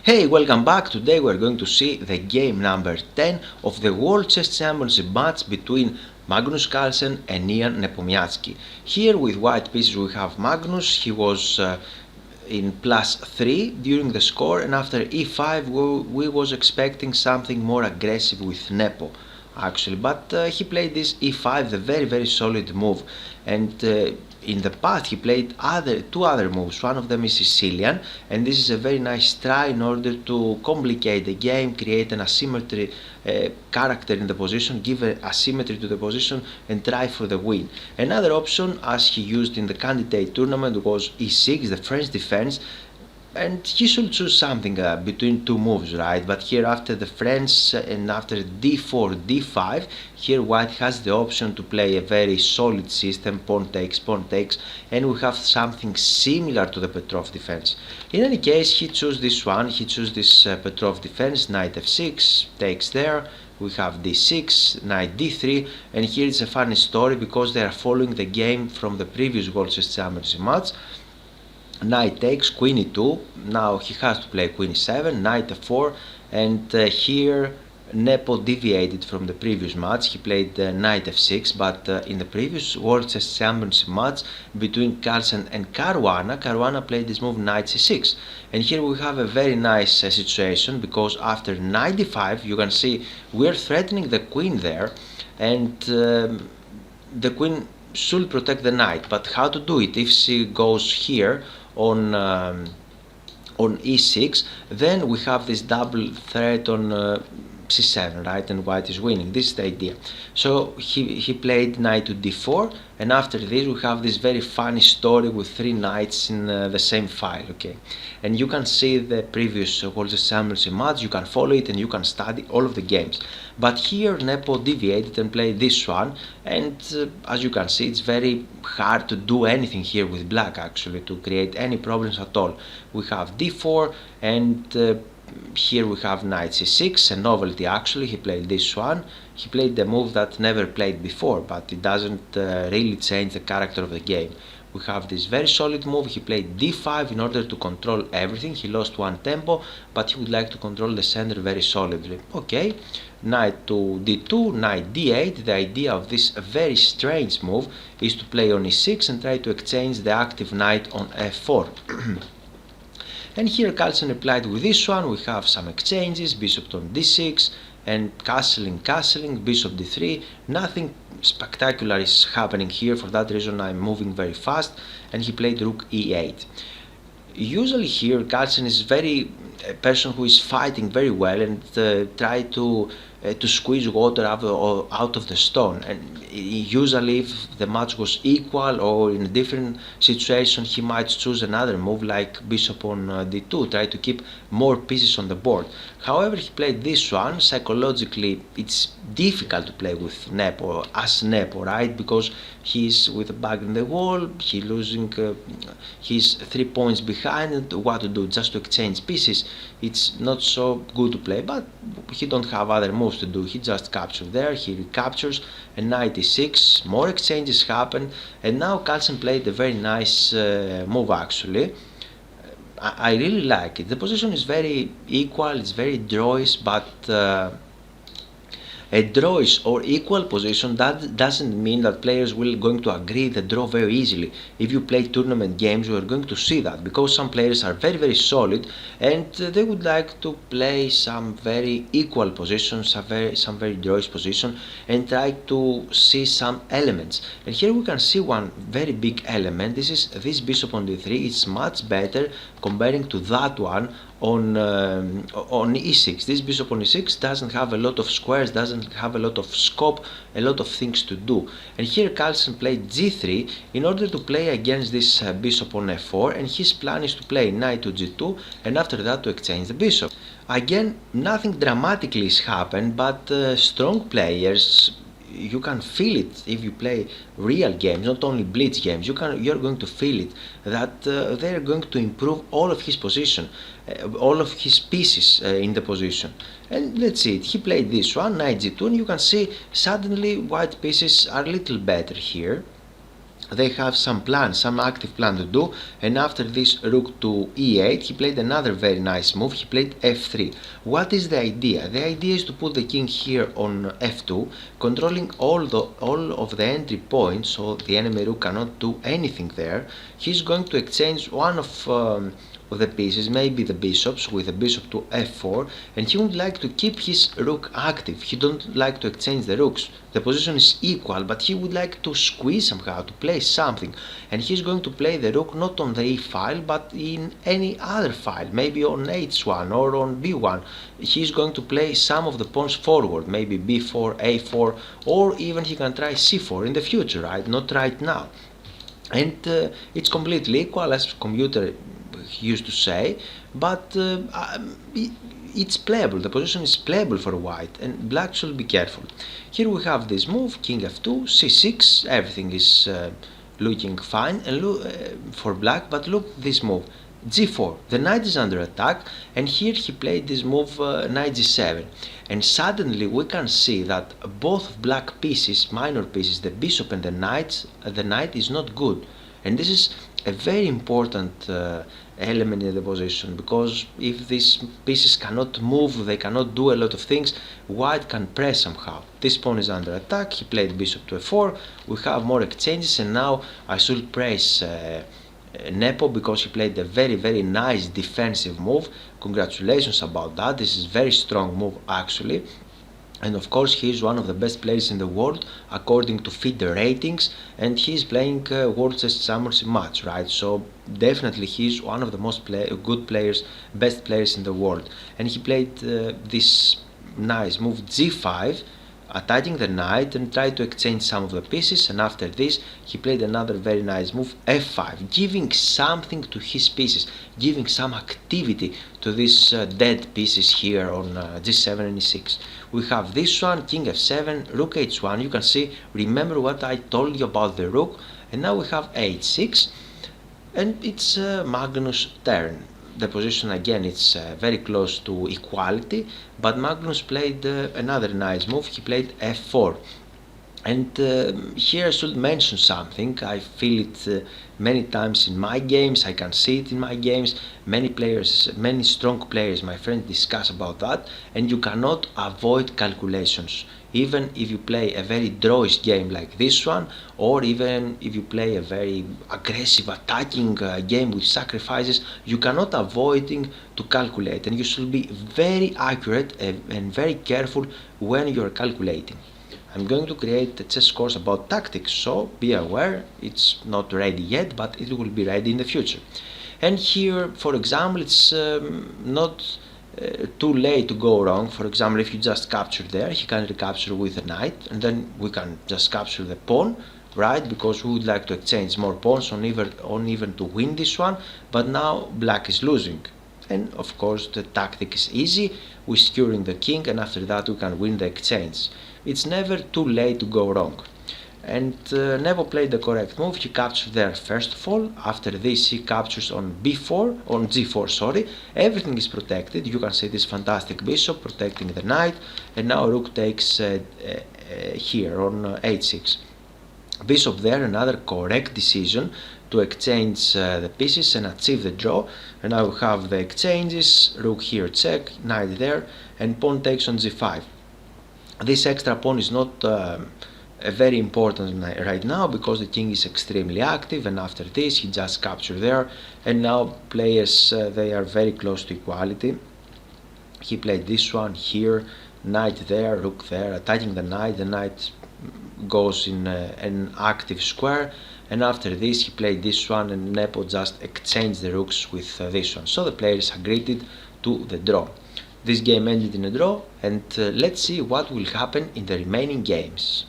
Hey, welcome back. Today we're going to see the game number 10 of the World Chess Championship match between Magnus Carlsen and Ian Nepomniachtchi. Here with white pieces we have Magnus. He was in +3 during the score, and after e5 we was expecting something more aggressive with Nepo actually, but he played this e5, the very solid move, and in the past he played two other moves. One of them is Sicilian, and this is a very nice try in order to complicate the game, create an asymmetry character in the position, give a asymmetry to the position and try for the win. Another option, as he used in the candidate tournament, was e6, the French defense, and he should choose something between two moves, right? But here after the French and after d4, d5, here white has the option to play a very solid system, pawn takes, and we have something similar to the Petrov defense. In any case, he chose this one, he chose this Petrov defense, knight f6, takes there, we have d6, knight d3, and here it's a funny story because they are following the game from the previous World Chess Championship match. Knight takes, queen e2, now he has to play queen e7, knight f4, and here Nepo deviated from the previous match. He played knight f6, but in the previous World Chess Championship match between Carlsen and Caruana played this move knight c6. And here we have a very nice situation because after knight d5 you can see we're threatening the queen there, and the queen should protect the knight, but how to do it? If she goes here on e6, then we have this double threat on c7, right, and white is winning. This is the idea. So he played knight to d4, and after this we have this very funny story with three knights in the same file, okay? And you can see the previous World Chess Championship match, you can follow it and you can study all of the games. But here Nepo deviated and played this one, and as you can see it's very hard to do anything here with black actually, to create any problems at all. We have d4, and here we have knight c6, a novelty actually. He played this one. He played the move that never played before, but it doesn't really change the character of the game. We have this very solid move. He played d5 in order to control everything. He lost one tempo, but he would like to control the center very solidly. Okay, knight to d2, knight d8. The idea of this very strange move is to play on e6 and try to exchange the active knight on f4. And here Carlsen replied with this one. We have some exchanges, bishop on d6, and castling, bishop d3. Nothing spectacular is happening here. For that reason I'm moving very fast, and he played rook e8. Usually here Carlsen is a person who is fighting very well and try to squeeze water out of the stone, and usually if the match was equal or in a different situation he might choose another move like bishop on d2, try to keep more pieces on the board. However, he played this one. Psychologically it's difficult to play with Nepo, right, because he's with a back in the wall, he's 3 points behind, and what to do? Just to exchange pieces. It's not so good to play, but he don't have other moves to do. He just captures there, he recaptures, and knight e6, more exchanges happen, and now Carlsen played a very nice move actually. I really like it. The position is very equal, it's very drawish, but a drawish or equal position, that doesn't mean that players will going to agree the draw very easily. If you play tournament games, you are going to see that, because some players are very solid and they would like to play some very equal positions, some very drawish position, and try to see some elements. And here we can see one very big element. This is this bishop on d3. It's much better comparing to that one on e6. This bishop on e6 doesn't have a lot of squares, doesn't have a lot of scope, a lot of things to do. And here Carlsen played g3 in order to play against this bishop on f4, and his plan is to play knight to g2 and after that to exchange the bishop. Again, nothing dramatically has happened, but strong players, you can feel it if you play real games, not only blitz games. You're going to feel it that they're going to improve all of his position, all of his pieces in the position. And let's see it. He played this one, knight g2, and you can see suddenly white pieces are a little better here. they have some plan, some active plan to do, and after this rook to e8, he played another very nice move. He played f3. What is the idea? The idea is to put the king here on f2, controlling all of the entry points, so the enemy rook cannot do anything there. He's going to exchange one of the pieces, maybe the bishops, with the bishop to f4, and he would like to keep his rook active. He don't like to exchange the rooks. The position is equal, but he would like to squeeze somehow, to play something, and he's going to play the rook not on the e file, but in any other file, maybe on h1 or on b1. He's going to play some of the pawns forward, maybe b4, a4, or even he can try c4 in the future, right? Not right now. And it's completely equal, as computer used to say, but it's playable. The position is playable for white, and black should be careful. Here we have this move, king f2, c6, everything is looking fine, and for black, but look this move, g4, the knight is under attack, and here he played this move, knight g7, and suddenly we can see that both black pieces, minor pieces, the bishop and the knight is not good, and this is a very important element in the position, because if these pieces cannot move, they cannot do a lot of things, white can press somehow. This pawn is under attack, he played bishop to f4, we have more exchanges, and now I should praise Nepo, because he played a very nice defensive move. Congratulations about that. This is very strong move actually, and of course he is one of the best players in the world according to FIDE ratings, and he is playing World's Best Championship match, right? So definitely he is one of the most good players, best players in the world, and he played this nice move g5, attacking the knight and tried to exchange some of the pieces, and after this he played another very nice move, f5, giving something to his pieces, giving some activity to these dead pieces here on g7 and e6. We have this one, king f7, rook h1, you can see, remember what I told you about the rook, and now we have h6, and it's Magnus' turn. The position again it's very close to equality, but Magnus played another nice move. He played f4, and here I should mention something. I feel it many times in my games, I can see it in my games. Many players, many strong players, my friends, discuss about that, and you cannot avoid calculations. Even if you play a very drawish game like this one, or even if you play a very aggressive attacking game with sacrifices, you cannot avoid to calculate, and you should be very accurate and very careful when you are calculating. I'm going to create a chess course about tactics, so be aware, it's not ready yet, but it will be ready in the future. And here, for example, it's not too late to go wrong. For example, if you just capture there, he can recapture with a knight, and then we can just capture the pawn, right? Because we would like to exchange more pawns on even to win this one, but now black is losing. And of course the tactic is easy, we're securing the king, and after that we can win the exchange. It's never too late to go wrong. And Nepo played the correct move. He captured there first of all. After this he captures on g4, sorry. Everything is protected. You can see this fantastic bishop protecting the knight, and now rook takes here on h6. Bishop there, another correct decision to exchange the pieces and achieve the draw. And now we have the exchanges, rook here check, knight there, and pawn takes on g5. This extra pawn is not very important right now, because the king is extremely active, and after this he just captured there, and now players they are very close to equality. He played this one here, knight there, rook there, attacking the knight goes in an active square, and after this he played this one, and Nepo just exchanged the rooks with this one, so the players agreed to the draw. This game ended in a draw, and let's see what will happen in the remaining games.